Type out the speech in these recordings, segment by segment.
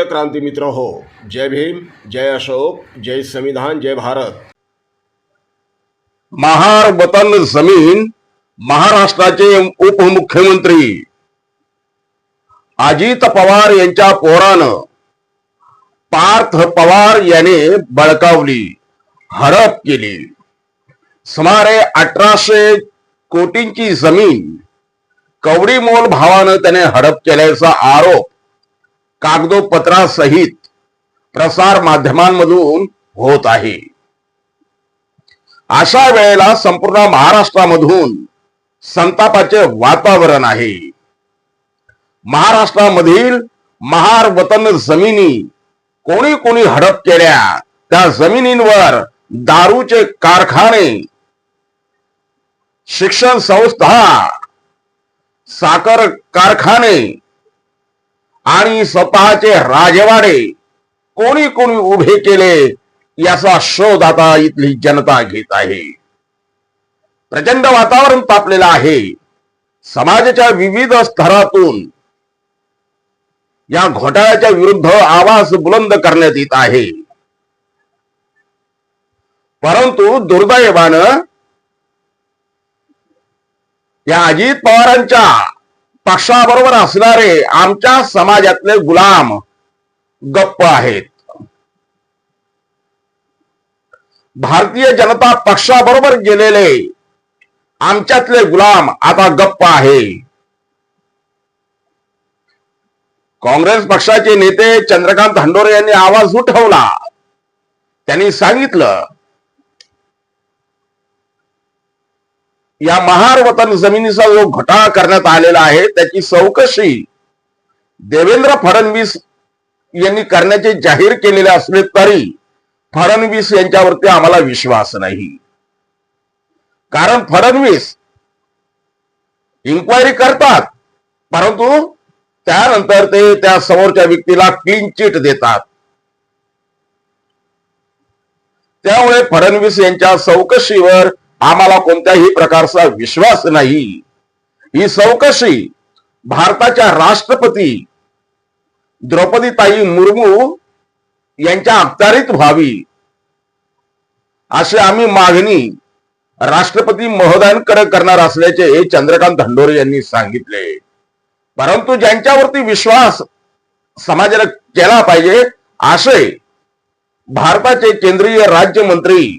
प्रिय क्रांती मित्र हो, जय भीम, जय अशोक, जय संविधान, जय भारत। महार वतन जमीन महाराष्ट्राचे उपमुख्यमंत्री अजित पवार यांच्या पोरानं पार्थ पवार याने बळकावली, हडप केली। सुमारे 1800 कोटींची जमीन कवडी मोल भावानं त्याने हडप केल्याचा आरोप कागदोपत्रासहित प्रसार माध्यमांमधून होत आहे। अशा वेळेला संपूर्ण महाराष्ट्रामधून संतापाचे वातावरण आहे। महाराष्ट्रामधील महार वतन जमिनी कोणी कोणी हडप केल्या, त्या जमिनींवर दारूचे कारखाने, शिक्षण संस्था, साखर कारखाने आणि स्वतःचे राजवाडे कोणी कोणी उभे केले याचा शोध आता इथली जनता घेत आहे। प्रचंड वातावरण तापलेलं आहे। समाजाच्या विविध स्तरातून या घोटाळ्याच्या विरुद्ध आवाज बुलंद करण्यात येत आहे। परंतु दुर्दैवानं या अजित पवारांच्या पक्षाबरोबर असणारे आमच्या समाजातले गुलाम गप्प आहेत। भारतीय जनता पक्षाबरोबर गेलेले आमच्यातले गुलाम आता गप्प आहे। काँग्रेस पक्षाचे नेते चंद्रकांत हंडोरे यांनी आवाज उठवला। त्यांनी सांगितलं, या महार वतन जमिनीचा जो घोटाळा करण्यात आलेला आहे त्याची चौकशी देवेंद्र फडणवीस यांनी करण्याचे जाहीर केलेले असले तरी फडणवीस यांच्यावरती आम्हाला विश्वास नाही। कारण फडणवीस इन्क्वायरी करतात, परंतु त्यानंतर ते त्या समोरच्या व्यक्तीला क्लीन चिट देतात। त्यामुळे फडणवीस यांच्या चौकशीवर आम्हाला कोणत्याही प्रकारचा विश्वास नाही। ही चौकशी भारताच्या राष्ट्रपती द्रौपदीताई मुर्मू यांच्या अखत्यारीत व्हावी अशी आम्ही मागणी राष्ट्रपती महोदयांकडे करणार असल्याचे चंद्रकांत हंडोरे यांनी सांगितले। परंतु ज्यांच्यावरती विश्वास समाजाला केला पाहिजे असे भारताचे केंद्रीय राज्यमंत्री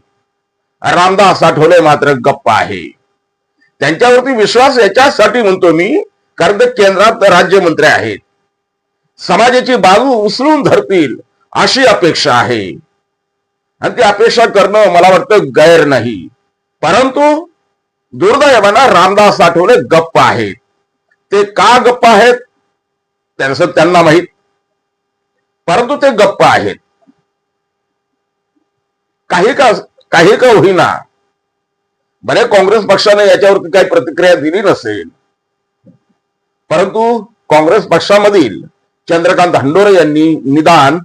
रामदास आठवले मात्र गप्प आहे। त्यांच्यावरती विश्वास याच्यासाठी म्हणतो मी, कारण ते केंद्रात राज्यमंत्री आहेत, समाजाची बाजू उचलून धरतील अशी अपेक्षा आहे आणि ती अपेक्षा करणं मला वाटतं गैर नाही। परंतु दुर्दैवानं रामदास आठवले गप्प आहेत। ते का गप्प आहेत त्यांना माहित, परंतु ते गप्प आहेत। काही का होईना, भले काँग्रेस पक्षाने याच्यावरती काही प्रतिक्रिया दिली नसेल, परंतु काँग्रेस पक्षामधील चंद्रकांत हंडोरे यांनी निदान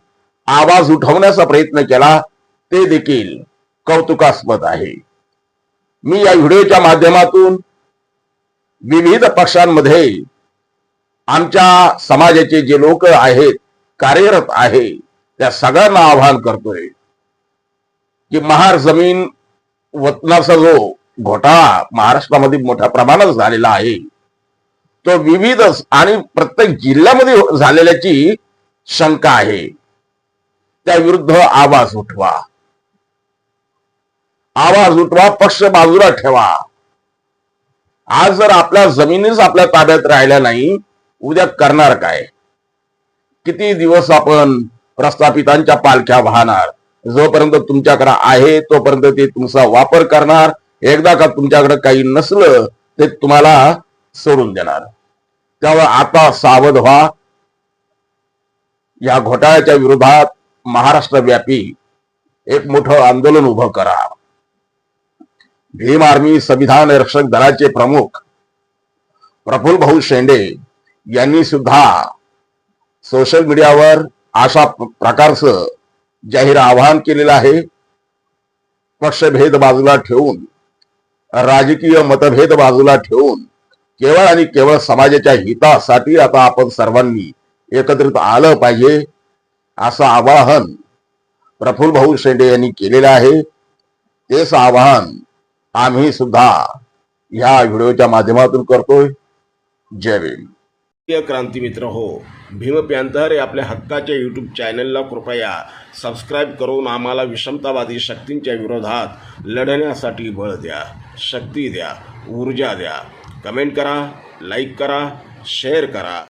आवाज उठवण्याचा प्रयत्न केला, ते देखील कौतुकास्पद आहे। मी या व्हिडिओच्या माध्यमातून विविध पक्षांमध्ये आमच्या समाजाचे जे लोक आहेत, कार्यरत आहे, त्या सगळ्यांना आवाहन करतोय की महार जमीन वतनाचा जो घोटाळा महाराष्ट्रामध्ये मोठ्या प्रमाणात झालेला आहे तो विविध आणि प्रत्येक जिल्ह्यामध्ये झालेल्याची शंका आहे। त्या विरुद्ध आवाज उठवा, पक्ष बाजूला ठेवा। आज जर आपल्या जमिनीच आपल्या ताब्यात राहिल्या नाही, उद्या करणार काय? किती दिवस आपण प्रस्थापितांच्या पालख्या वाहणार? जोपर्यंत तुमच्याकडे आहे तोपर्यंत ते तुमचा वापर करणार, एकदा का तुमच्याकडे काही नसलं ते तुम्हाला सोडून देणार। त्यामुळे आता सावध व्हा। या घोटाळ्याच्या विरोधात महाराष्ट्रव्यापी एक मोठं आंदोलन उभं करा। भीम आर्मी संविधान रक्षक दलाचे प्रमुख प्रफुल्ल भाऊ शेंडे यांनी सुद्धा सोशल मीडियावर अशा प्रकारचं जाहीर आवाहन केलेलं आहे। पक्षभेद बाजूला ठेवून, राजकीय मतभेद बाजूला ठेवून केवळ आणि केवळ समाजाच्या हितासाठी आता आपण सर्वांनी एकत्रित आलं पाहिजे। असं आवाहन प्रफुल्ल भाऊ शेंडे यांनी केलेलं आहे. तेच आवाहन आम्ही सुद्धा या व्हिडिओच्या माध्यमातून करतोय. जय भीम. प्रिय क्रांती मित्र हो, भीम पॅन्थर या आपल्या हक्काच्या यूट्यूब चॅनलला कृपया सबस्क्राईब करून आम्हाला विषमतावादी शक्तींच्या विरोधात लढण्यासाठी बळ द्या, शक्ती द्या, ऊर्जा द्या. कमेंट करा, लाईक करा, शेअर करा.